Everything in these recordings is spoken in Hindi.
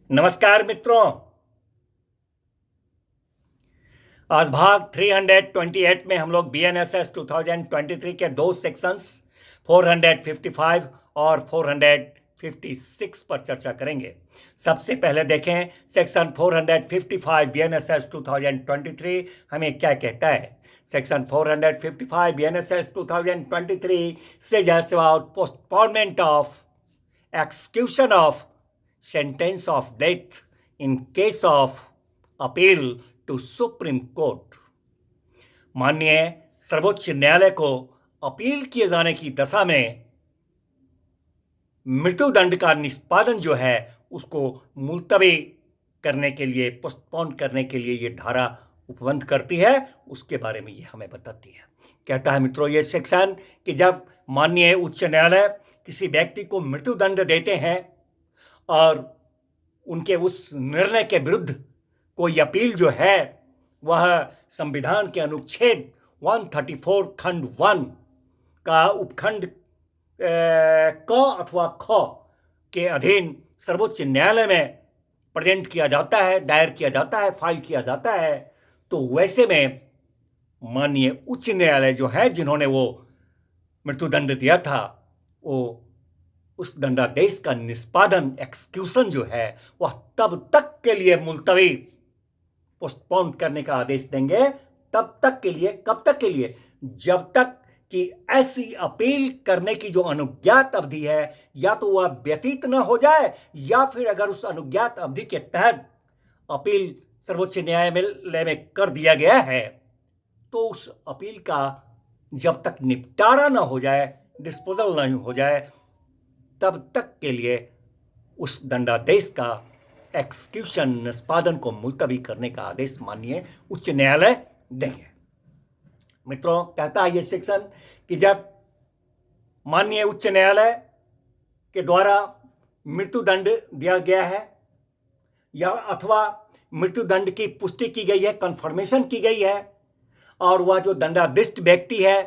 नमस्कार मित्रों। आज भाग 328 में हम लोग BNSS 2023 के दो सेक्शंस 455 और 456 पर चर्चा करेंगे। सबसे पहले देखें सेक्शन 455 BNSS 2023 हमें क्या कहता है। Section 455 BNSS 2023 says about postponement of execution of sentence of death in case of appeal to supreme court. माननीय सर्वोच्च न्यायालय को अपील किए जाने की दशा में मृत्युदंड का निष्पादन जो है उसको मुलतवी करने के लिए, पोस्टपोन करने के लिए ये धारा उपबंध करती है। उसके बारे में ये हमें बताती है। कहता है मित्रों ये सेक्शन कि जब माननीय उच्च न्यायालय किसी व्यक्ति को मृत्युदंड देते हैं और उनके उस निर्णय के विरुद्ध कोई अपील जो है वह संविधान के अनुच्छेद 134 खंड 1 का उपखंड क अथवा ख के अधीन सर्वोच्च न्यायालय में प्रेजेंट किया जाता है, दायर किया जाता है, फाइल किया जाता है। तो वैसे में माननीय उच्च न्यायालय जो है जिन्होंने वो मृत्युदंड दिया था वो उस दंडादेश का निष्पादन एक्सक्यूशन जो है वह तब तक के लिए मुलतवी पोस्टपोन करने का आदेश देंगे। तब तक के लिए, कब तक के लिए? जब तक कि ऐसी अपील करने की जो अनुज्ञात अवधि है या तो वह व्यतीत न हो जाए या फिर अगर उस अनुज्ञात अवधि के तहत अपील सर्वोच्च न्यायालय में कर दिया गया है तो उस अपील का जब तक निपटारा न हो जाए, डिस्पोजल नहीं हो जाए, तब तक के लिए उस दंडादेश का एक्सक्यूशन निष्पादन को मुलतवी करने का आदेश माननीय उच्च न्यायालय देंगे। मित्रों कहता है ये सेक्शन कि जब माननीय उच्च न्यायालय के द्वारा मृत्युदंड दिया गया है या अथवा मृत्युदंड की पुष्टि की गई है, कंफर्मेशन की गई है और वह जो दंडाधिष्ट व्यक्ति है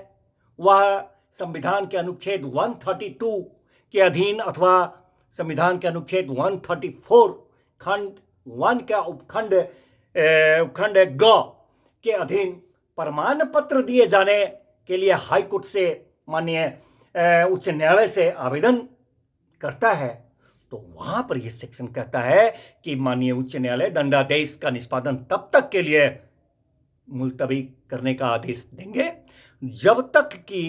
वह संविधान के अनुच्छेद 132 के अधीन अथवा संविधान के अनुच्छेद 134 खंड 1 का उपखंड ग के अधीन प्रमाण पत्र दिए जाने के लिए हाईकोर्ट से माननीय उच्च न्यायालय से आवेदन करता है तो वहां पर यह सेक्शन कहता है कि माननीय उच्च न्यायालय दंडादेश का निष्पादन तब तक के लिए मुलतवी करने का आदेश देंगे जब तक कि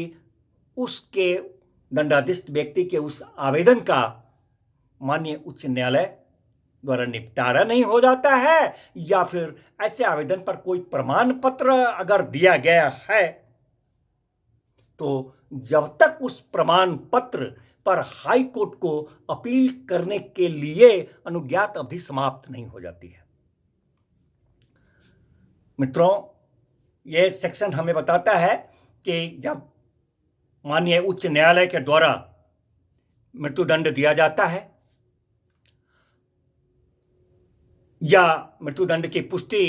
उसके दंडाधिष्ट व्यक्ति के उस आवेदन का माननीय उच्च न्यायालय द्वारा निपटारा नहीं हो जाता है या फिर ऐसे आवेदन पर कोई प्रमाण पत्र अगर दिया गया है तो जब तक उस प्रमाण पत्र पर हाई कोर्ट को अपील करने के लिए अनुज्ञात अवधि समाप्त नहीं हो जाती है। मित्रों यह सेक्शन हमें बताता है कि जब माननीय उच्च न्यायालय के द्वारा मृत्युदंड दिया जाता है या मृत्युदंड की पुष्टि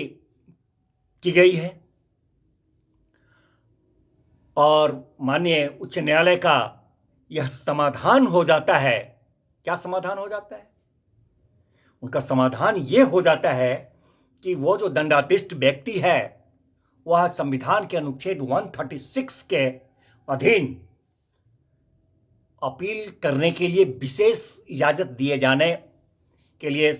की गई है और माननीय उच्च न्यायालय का यह समाधान हो जाता है। क्या समाधान हो जाता है? उनका समाधान यह हो जाता है कि वो जो दंडाधिष्ट व्यक्ति है वह संविधान के अनुच्छेद 136 के अधीन अपील करने के लिए विशेष इजाजत दिए जाने के लिए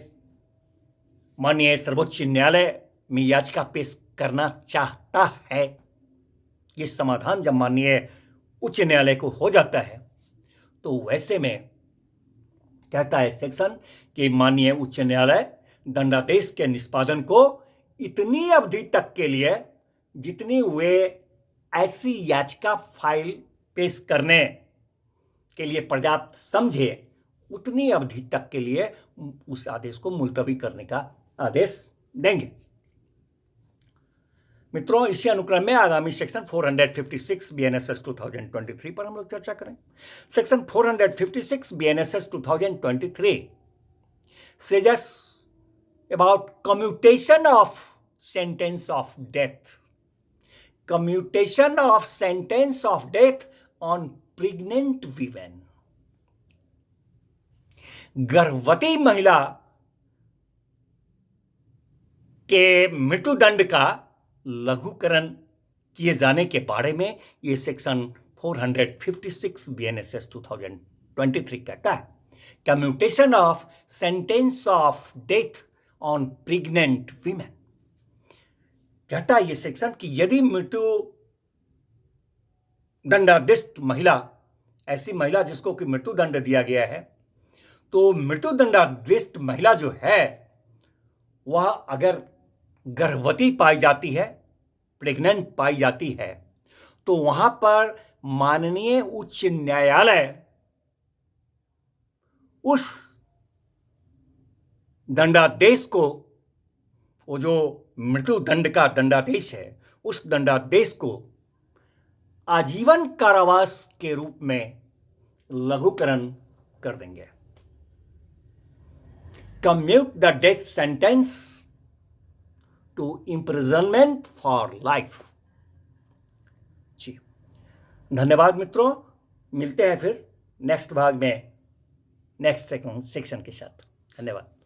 माननीय सर्वोच्च न्यायालय में याचिका पेश करना चाहता है। ये समाधान जब माननीय उच्च न्यायालय को हो जाता है तो वैसे में कहता है सेक्शन कि माननीय उच्च न्यायालय दंडादेश के निष्पादन को इतनी अवधि तक के लिए जितनी वे ऐसी याचिका फाइल पेश करने के लिए पर्याप्त समझे उतनी अवधि तक के लिए उस आदेश को मुलतवी करने का आदेश देंगे। मित्रों इसी अनुक्रम में आगामी सेक्शन 456 BNSS 2023 पर हम लोग चर्चा करें। Section 456 BNSS 2023 says about commutation of sentence of death. Commutation of sentence of death on pregnant women. गर्भवती महिला के मृत्युदंड का लघुकरण किए जाने के बारे में ये सेक्शन 456 बीएनएसएस 2023 कहता है। Commutation of sentence of death on pregnant women, कहता है ये सेक्शन कि यदि मृत्यु दंडाधिष्ट महिला, ऐसी महिला जिसको कि मृत्यु दंड दिया गया है, तो मृत्यु दंडाधिष्ट महिला जो है वह अगर गर्भवती पाई जाती है, प्रेग्नेंट पाई जाती है, तो वहां पर माननीय उच्च न्यायालय उस दंडादेश को, वो जो मृत्यु दंड का दंडादेश है, उस दंडादेश को आजीवन कारावास के रूप में लघुकरण कर देंगे। Commute the death sentence to imprisonment for life. जी, धन्यवाद मित्रों, मिलते हैं फिर नेक्स्ट भाग में नेक्स्ट सेक्शन के साथ। धन्यवाद।